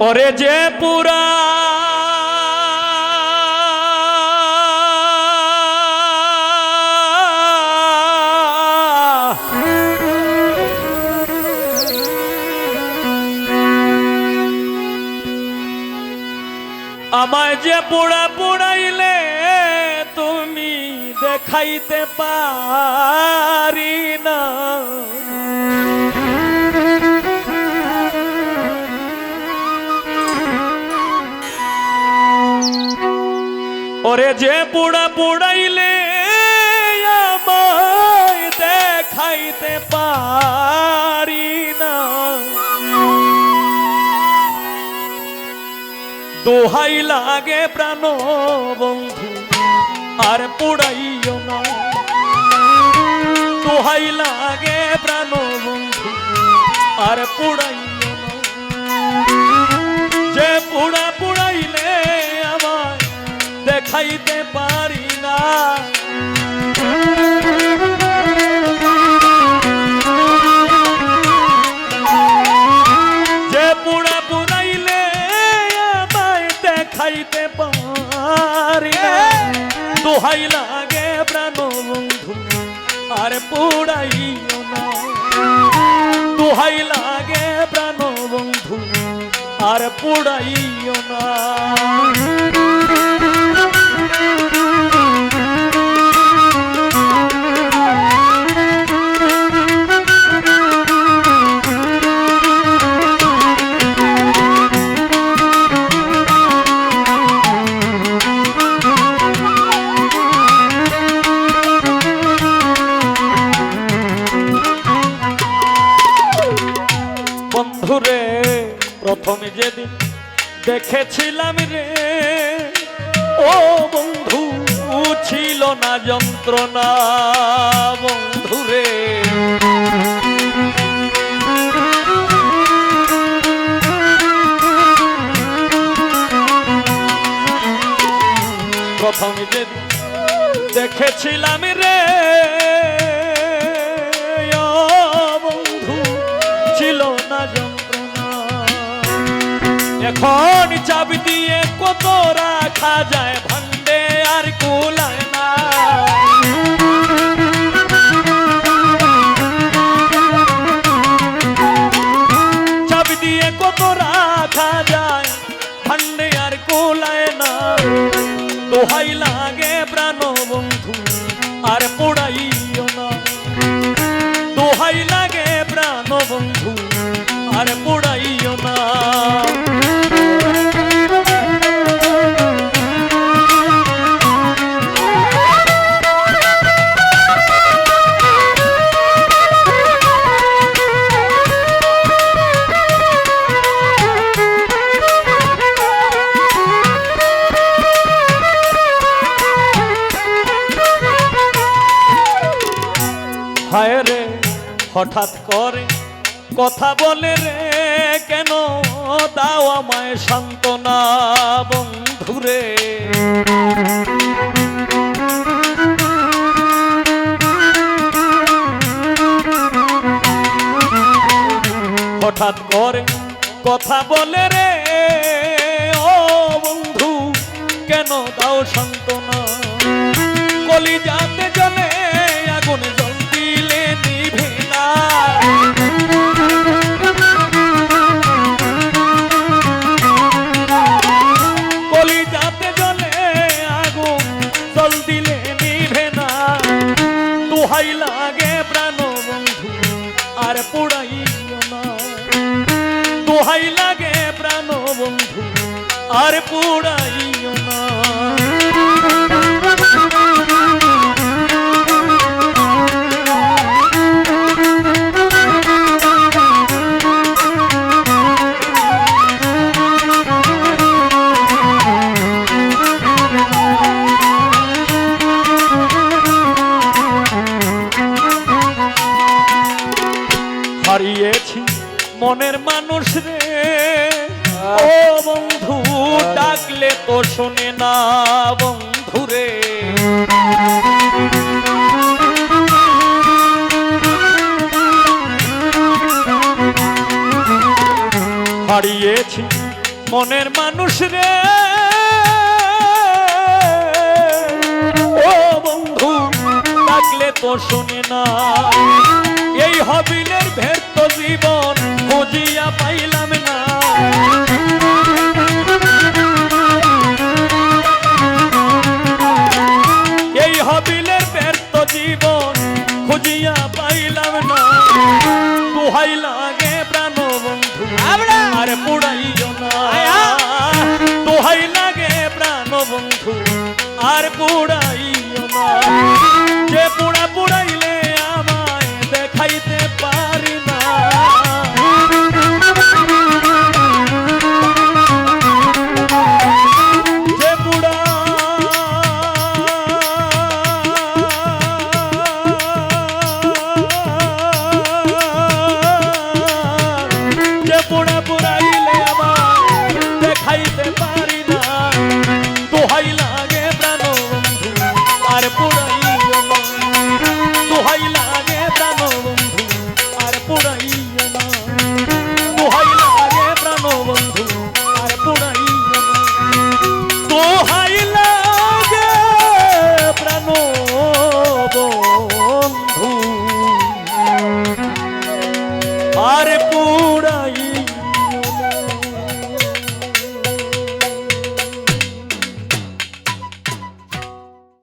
ওরে যে পুরা আমায় যে পোড়া পোড়াইলে তুমি দেখাইতে পারি না, ওরে যে পোড়া পোড়াইলে আমায় দেখাইতে পারি না, দোহাই লাগে প্রাণ বন্ধু আর পোড়াইও না, দোহাই লাগে প্রাণ বন্ধু আর পোড়াইও না, যে পোড়া পোড়াইলে আমায় দেখাইতে পারি না, যে পোড়া পোড়াইলে আমায় দেখাইতে পারি না, দোহাই লাগে প্রাণ বন্ধু আর পোড়াইও না, দোহাই লাগে প্রাণ বন্ধু আর পোড়াইও না। বন্ধুরে প্রথমে যেদিন দেখেছিলাম রে, ও বন্ধু ছিল না যন্ত্রণা, বন্ধুরে প্রথমে যেদিন দেখেছিলাম রে, ও বন্ধু ছিল না যন্ত্রণা, এখন চাবি দিয়ে কত রাখা যায় ভান্ডে আর কুলায় না, চাবি দিয়ে কত রাখা যায় ভান্ডে আর কুলায় না, দোহাই লাগে প্রাণ বন্ধু আর পোড়াইও না, দোহাই লাগে প্রাণ বন্ধু আর পোড়াইও না। হায় রে হঠাৎ করে কথা বলে রে, কেন দাও আমায় সান্ত্বনা বন্ধুরে, হঠাৎ করে কথা বলে রে, ও বন্ধু কেন দাও সান্ত্বনা, কলিজাতে জ্বলে আগুন জল দিলে নিভে না, কলিজাতে জ্বলে আগুন জল দিলে নিভে না, দোহাই লাগে প্রাণ বন্ধু আর পোড়াইও না, দোহাই লাগে প্রাণ বন্ধু আর পোড়াইও না। হারিয়েছি মনের মানুষ রে, ও বন্ধু ডাকলে তো শোনে না বন্ধুরে, হারিয়েছি মনের মানুষ রে ও বন্ধু ডাকলে তো শুনে না এই হবিলের ভের্ত জীবন খুঁজিয়া পাইলাম না এই হবিলের ব্যর্থ জীবন খুঁজিয়া পাইলাম না দুহাই লাগে প্রাণ বন্ধু আর পুড়াইও না দুহাই লাগে প্রাণ বন্ধু আর পুড়াইও না যে